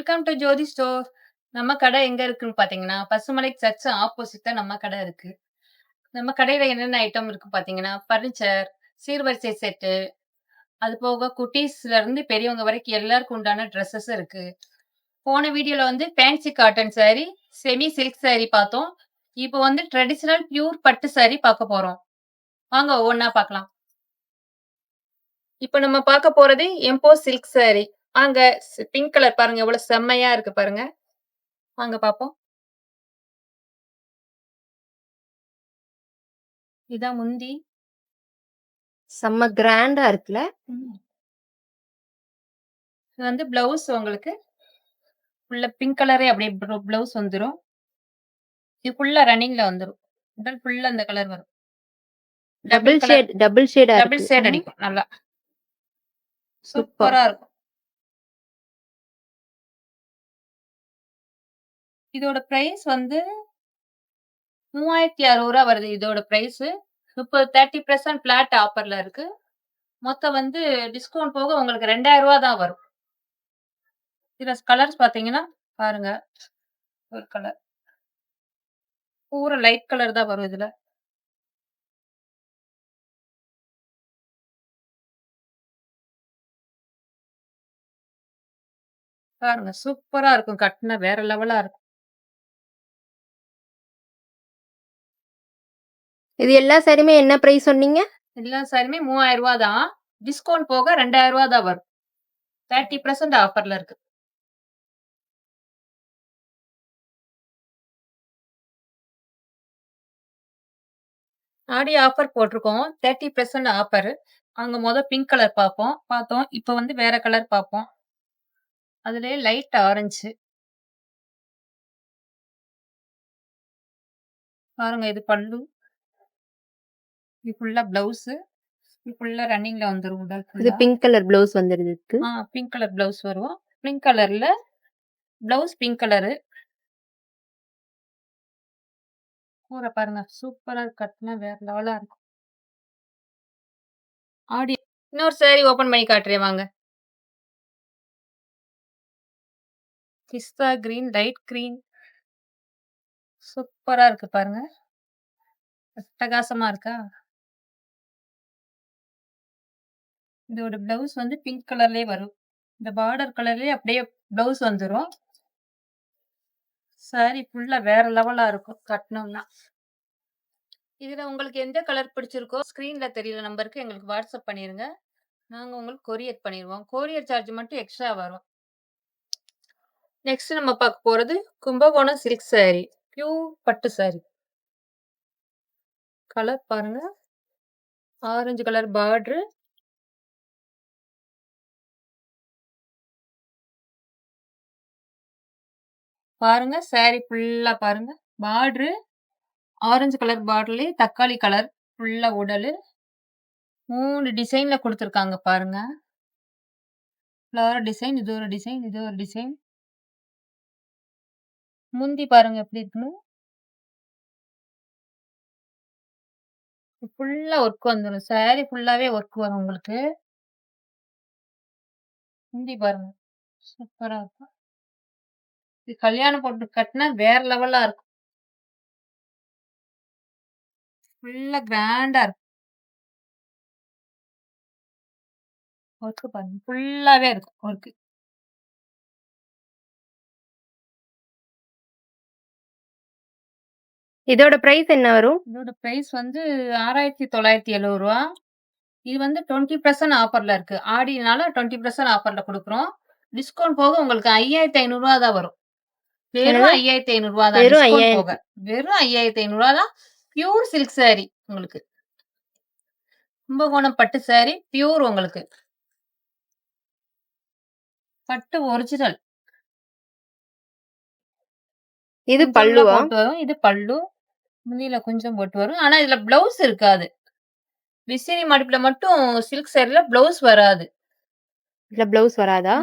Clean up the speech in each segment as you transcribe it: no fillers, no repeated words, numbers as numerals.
Welcome to Jothi store. நம்ம கடை எங்க இருக்குன்னு பார்த்தீங்கன்னா, பசுமலை சர்ச் ஆப்போசிட்ல நம்ம கடை இருக்கு. நம்ம கடையில என்னென்ன ஐட்டம் இருக்கு பார்த்தீங்கன்னா, பர்னிச்சர், சீர்வரிசை செட்டு, அது போக குட்டீஸ்ல இருந்து பெரியவங்க வரைக்கும் எல்லாருக்கும் உண்டான ட்ரெஸ்ஸஸ் இருக்கு. போன வீடியோல வந்து fancy cotton sorry, semi silk sorry பார்த்தோம். இப்போ வந்து ட்ரெடிஷனல் பியூர் பட்டு சாரி பார்க்க போறோம். வாங்க ஒவ்வொன்னா பார்க்கலாம். இப்ப நம்ம பார்க்க போறது எம்போஸ் சில்க் சாரி. வாங்க பிங்க் கலர் பாருங்க எவ்வளவு செம்மையா இருக்கு பாருங்க. வாங்க பார்ப்போம். இதான் முந்தி. செம்ம கிராண்டா இருக்குல்ல. இது வந்து பிளவுஸ் உங்களுக்கு ஃபுல்லா பிங்க் கலரே அப்படியே பிளவுஸ் வந்துரும். இது ஃபுல்லா ரன்னிங்ல வந்துரும். உடல் ஃபுல்லா இந்த கலர் வரும். டபுள் கலர் ஷேட் டபுள் ஷேடா டபுள் இருக்கு. ஷேட் அடிக்கும் நல்லா. சூப்பர். சூப்பரா இருக்கும். இதோட பிரைஸ் வந்து ரூ. 3600 வருது இதோட பிரைஸ். இப்போ 30% பிளாட் ஆஃபர்ல இருக்கு. மொத்தம் வந்து டிஸ்கவுண்ட் போக உங்களுக்கு ரூ. 2000 தான் வரும். இதுல கலர்ஸ் பாத்தீங்கன்னா பாருங்க. ஒரு கலர். பூரா லைட் கலர் தான் வரும் இதுல. பாருங்க சூப்பரா இருக்கும். கட்டுனா வேற லெவலா இருக்கும். இது எல்லா சாரியுமே என்ன பிரைஸ் சொன்னீங்க? எல்லா சாரியுமே ரூ. 3000 தான். டிஸ்கவுண்ட் போக ரூ. 2000 தான் வரும். 30% ஆஃபர்ல இருக்கு. ஆடி ஆஃபர் போட்டிருக்கோம். 30% ஆஃபர். அங்க பிங்க் கலர் பார்த்தோம். இப்ப வந்து வேற கலர் பார்ப்போம். அதுலயே லைட் ஆரஞ்சு. பாருங்க இது பல்லு. இது ஃபுல்லா பிளவுஸ். இது ஃபுல்லா ரன்னிங்ல வந்துரும் உடல் இது ஃபுல்லா. பிங்க் கலர் ப்ளவுஸ் வந்துருது இதுக்கு. பிங்க் கலர் பிளவுஸ் வரும். பிங்க் கலர்ல பிளவுஸ் பிங்க் கலரு. கூரை பாருங்க சூப்பரா கட்டுனா வேற லெவலா இருக்கும். ஆடி இன்னொரு சாரி ஓபன் பண்ணி காட்டுறேன் வாங்க. பிஸ்தா கிரீன், லைட் கிரீன். சூப்பரா இருக்கு பாருங்க. அட்டகாசமா இருக்கா? இதோட பிளவுஸ் வந்து பிங்க் கலர்லயே வரும். இந்த பார்டர் கலர்லயே அப்படியே பிளவுஸ் வந்துரும். சாரி ஃபுல்லா வேற லெவலா இருக்கும் கட்டணும்னா. இதுல உங்களுக்கு எந்த கலர் பிடிச்சிருக்கோ ஸ்கிரீன்ல தெரியுற நம்பருக்கு எங்களுக்கு வாட்ஸ்அப் பண்ணிருங்க. நாங்க உங்களுக்கு கொரியர் பண்ணிருவோம். கொரியர் சார்ஜ் மட்டும் எக்ஸ்ட்ரா வரும். நெக்ஸ்ட் நம்ம பார்க்க போறது கும்பகோணம் சில்க் சாரி. பியூர் பட்டு சாரி. கலர் பாருங்க. Orange colour border. பாருங்க சாரி ஃபுல்லா பாருங்க. பார்டர் ஆரஞ்சு கலர் பார்டர்லயே தக்காளி கலர் ஃபுல்லா உடலு. 3 டிசைன்ல குடுத்துருக்காங்க பாருங்க. ஃப்ளவர் டிசைன், இது ஒரு டிசைன், இது ஒரு டிசைன். முந்தி பாருங்க எப்படி இருக்குன்னு. ஃபுல்லா ஒர்க் வந்துரும். சாரி ஃபுல்லாவே ஒர்க் வரும் உங்களுக்கு. முந்தி பாருங்க. சூப்பரா இருக்கும். இது கல்யாணம் பொண்ணு கட்டுனா வேற லெவலா இருக்கும். ஃபுல்லா கிராண்டா இருக்கும். ஒர்க் பாருங்க. ஃபுல்லாவே இருக்கும் ஒர்க். இதோட பிரைஸ் என்ன வரும்? இதோட பிரைஸ் வந்து ரூ. 6970. இது வந்து 20% ஆஃபர்ல இருக்கு. ஆடினால 20% ஆஃபர்ல குடுக்குறோம். டிஸ்கவுண்ட் போக உங்களுக்கு ரூ. 5500 தான் வரும். வெறும் ரூ. என்னது? 5500 தான் வெறும் டிஸ்கவுண்ட் 5000. போக. வெறும் ரூ. 5500 தான். பியூர் சில்க் சாரி உங்களுக்கு. கும்பகோணம் பட்டு சாரி பியூர் உங்களுக்கு. பட்டு ஒரிஜினல். இது குஞ்சம்லாம் பல்லுவா? போட்டு வரும். இது பல்லு. முந்தியில குஞ்சம் போட்டு வரும். ஆனா இதுல பிளவுஸ் இருக்காது. விசிறி மடிப்புல மட்டும் சில்க் சாரில பிளவுஸ் வராது. இதுல பிளவுஸ் வராதா?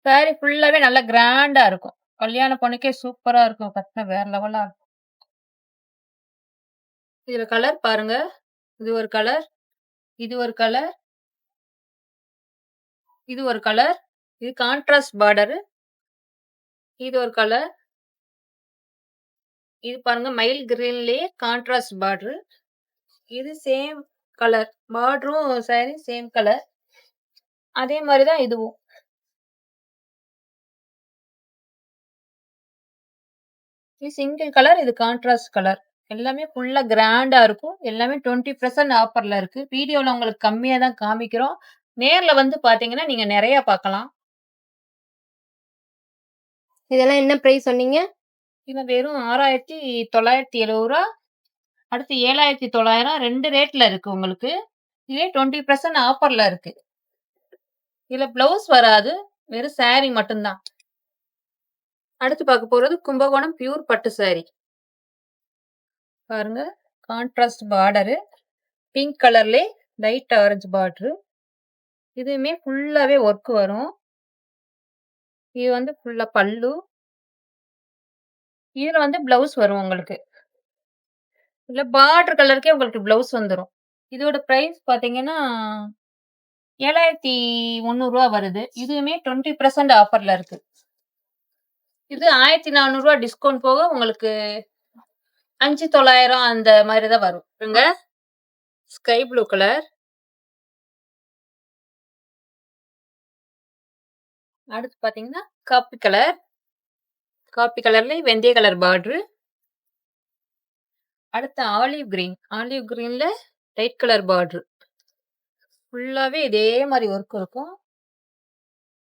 சாரி ஃபுல்லாவே நல்லா கிராண்டா இருக்கும். கல்யாண பொண்ணுக்கே சூப்பரா இருக்கும். கட்டினா வேற லெவலா இருக்கும். இதுல கலர் பாருங்க. இது ஒரு கலர். இது ஒரு கலர். இது ஒரு கலர். இது கான்ட்ராஸ்ட் பார்டரு. இது ஒரு கலர். இது பாருங்க மயில் கிரீன்லயே கான்ட்ராஸ்ட் பார்டரு. இது சேம் கலர். பார்டரும் சாரி சேம் கலர். அதே மாரி தான் இதுவும். இது சிங்கிள் கலர். இது கான்ட்ராஸ்ட் கலர். எல்லாமே ஃபுல்லா கிராண்டா இருக்கும். எல்லாமே 20% ஆஃபர்ல இருக்கு. வீடியோல உங்களுக்கு கம்மியா தான் காமிக்கிறோம். நேர்ல வந்து பார்த்தீங்கன்னா, நீங்க நெறைய பார்க்கலாம். இதெல்லாம் என்ன பிரைஸ் சொன்னீங்க? இது வெறும் ரூ. 6,970. அடுத்து 7,900 2 ரேட்ல இருக்கு உங்களுக்கு. இதே 20% ஆஃபர்ல இருக்கு. இதுல ப்ளவுஸ் வராது. வெறும் சாரி மட்டும் தான். அடுத்து பார்க்க போறது கும்பகோணம் பியூர் பட்டு சாரி. பாருங்க. Contrast border. பிங்க் கலர்லயே லைட் ஆரஞ்சு பார்டரு. இதுவுமே ஃபுல்லாவே ஒர்க் வரும். இது வந்து ஃபுல்லா பல்லு. இதுல வந்து ப்ளவுஸ் வரும் உங்களுக்கு. இதுல பார்டர் கலருக்கே உங்களுக்கு ப்ளவுஸ் வந்துரும். இதோட பிரைஸ் பார்த்தீங்கன்னா, ரூ. 7,300 வருது. இதுவுமே 20% ஆஃபர்ல இருக்கு. இது ரூ. 1,400 டிஸ்கவுண்ட் போக உங்களுக்கு 5,900 அந்த மாரி தான் வரும். பாருங்க. Sky blue colour. அடுத்து பார்த்தீங்கன்னா, காப்பி கலர். காப்பி கலர்லயே வெந்தய கலர் பார்டரு. அடுத்து ஆலிவ் கிரீன். ஆலிவ் கிரீன்ல லைட் கலர் பார்டரு. ஃபுல்லாவே இதே மாரி ஒர்க் இருக்கும்.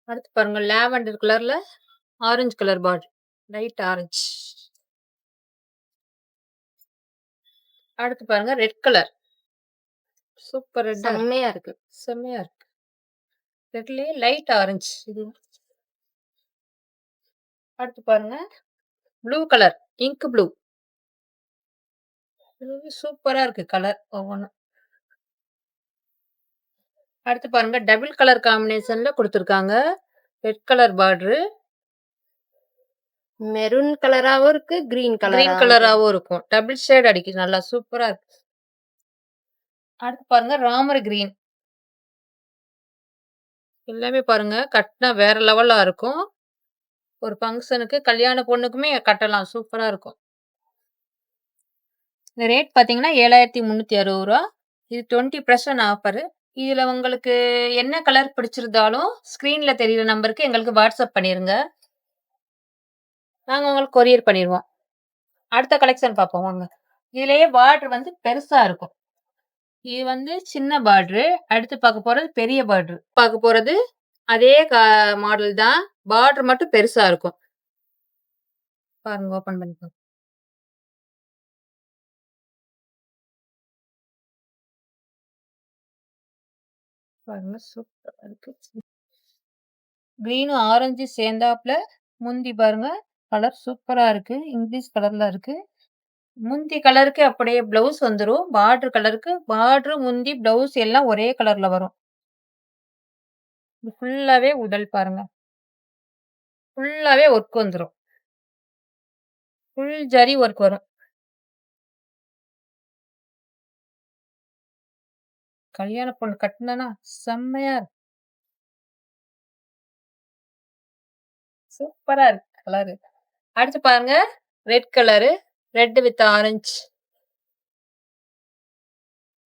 அடுத்து பாருங்க லாவெண்டர் கலர்ல orange colour border. Light orange. அடுத்து பாருங்க ரெட் கலர். சூப்பர் ரெட்டா இருக்கு. செம்மையா இருக்கு. செம்மையா இருக்கு. ரெட்லயே லைட் ஆரஞ்சு இது. அடுத்து பாருங்க ப்ளூ கலர். Ink blue. இது சூப்பரா இருக்கு கலர் ஒவ்வொன்னும். அடுத்து பாருங்க டபுள் கலர் காம்பினேஷன்ல குடுத்துருக்காங்க. Red colour border. மெரூன் கலராவும் இருக்கு, கிரீன் கிரீன் கலராவும் இருக்கு. கலராவும் இருக்கும். டபுள் ஷேட் அடிக்குது. நல்லா சூப்பரா இருக்கு. அடுத்து பாருங்க ராமர் கிரீன். எல்லாமே பாருங்க கட்னா வேற லெவல்ல இருக்கும். ஒரு ஃபங்ஷனுக்கு கல்யாண பொண்ணுக்குமே கட்டலாம். சூப்பரா இருக்கும். இந்த ரேட் பார்த்தீங்கன்னா, ரூ. 7,360. இது 20% ஆஃபரு. இதுல உங்களுக்கு என்ன கலர் பிடிச்சிருந்தாலும், ஸ்க்ரீன்ல தெரியிற நம்பருக்கு எங்களுக்கு வாட்ஸ்அப் பண்ணிருங்க. நாங்க உங்களுக்கு கொரியர் பண்ணிருவோம். அடுத்த கலெக்ஷன் பார்ப்போம் வாங்க. இதுலயே பார்டர் வந்து பெருசா இருக்கும். இது வந்து சின்ன பார்டரு. அடுத்து பார்க்க போறது பெரிய பார்டரு. பார்க்க போறது அதே மாடல் தான். பார்டர் மட்டும் பெருசா இருக்கும். பாருங்க ஓப்பன் பண்ணி பாருங்க. பாருங்க சூப்பரா இருக்கு. கிரீனும் ஆரஞ்சும் சேர்ந்தாப்ல முந்தி பாருங்க. கலர் சூப்பரா இருக்கு. இங்கிலீஷ் கலர்ல இருக்கு. முந்தி கலருக்கு அப்படியே ப்ளவுஸ் வந்துரும். பார்டர் கலருக்கு பார்டர், முந்தி, ப்ளவுஸ் எல்லாம் ஒரே கலர்ல வரும். இது ஃபுல்லாவே உடல் பாருங்க. ஃபுல்லாவே ஒர்க் வந்துரும். ஃபுல் ஜரி ஒர்க் வரும். கல்யாண பொண்ணு கட்டுனனா செம்மையா இருக்கு. சூப்பரா இருக்கு கலரு. அடுத்து பாருங்க red colour. Red with orange.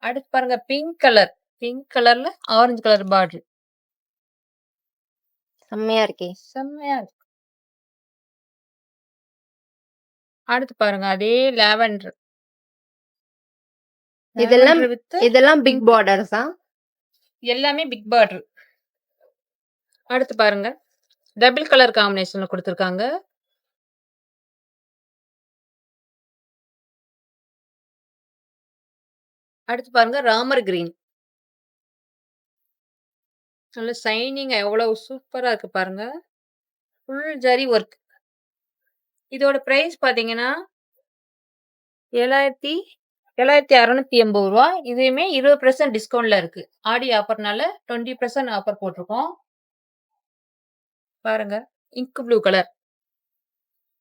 அடுத்து பாருங்க பிங்க் கலர். பிங்க் கலர்ல ஆரஞ்சு கலர் பார்டர். செம்மையா இருக்கே. செம்மையா இருக்கு. அடுத்து பாருங்க அதே லாவெண்டர். இதெல்லாம் லாவெண்டர் வித் இதெல்லாம் பிக் பிங்க். பார்டர்ஸா? எல்லாமே பிக் பார்டர். அடுத்து பாருங்க டபுள் கலர் காம்பினேஷன்ல குடுத்துருக்காங்க. அடுத்து பாருங்க ராமர் கிரீன். நல்ல ஷைனிங்கா எவ்வளவு சூப்பரா இருக்கு பாருங்க. Full zari work. இதோட பிரைஸ் பார்த்தீங்கன்னா, 7,680. இதுவுமே 20% டிஸ்கவுண்ட்ல இருக்கு. ஆடி ஆஃபர்னால 20% ஆஃபர் போட்டிருக்கோம். பாருங்க இங்க் ப்ளூ கலர்.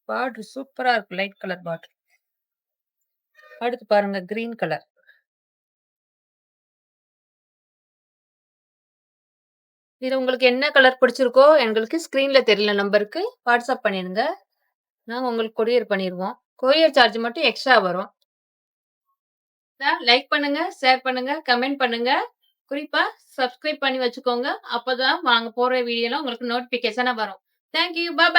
பார்டர் சூப்பரா இருக்கு. Light colour border. அடுத்து பாருங்க கிரீன் கலர். இதுல உங்களுக்கு என்ன கலர் பிடிச்சிருக்கோ எங்களுக்கு ஸ்க்ரீன்ல தெரியிற நம்பருக்கு வாட்ஸ்அப் பண்ணிருங்க. நாங்க உங்களுக்கு கொரியர் பண்ணிருவோம். கொரியர் சார்ஜ் மட்டும் எக்ஸ்ட்ரா வரும். லைக் பண்ணுங்க, ஷேர் பண்ணுங்க, கமெண்ட் பண்ணுங்க. குறிப்பா சப்ஸ்கிரைப் பண்ணி வச்சுக்கோங்க. அப்பதான் நாங்க போடுற வீடியோலாம் உங்களுக்கு நோட்டிஃபிகேஷனா வரும். Thank you. பாய்.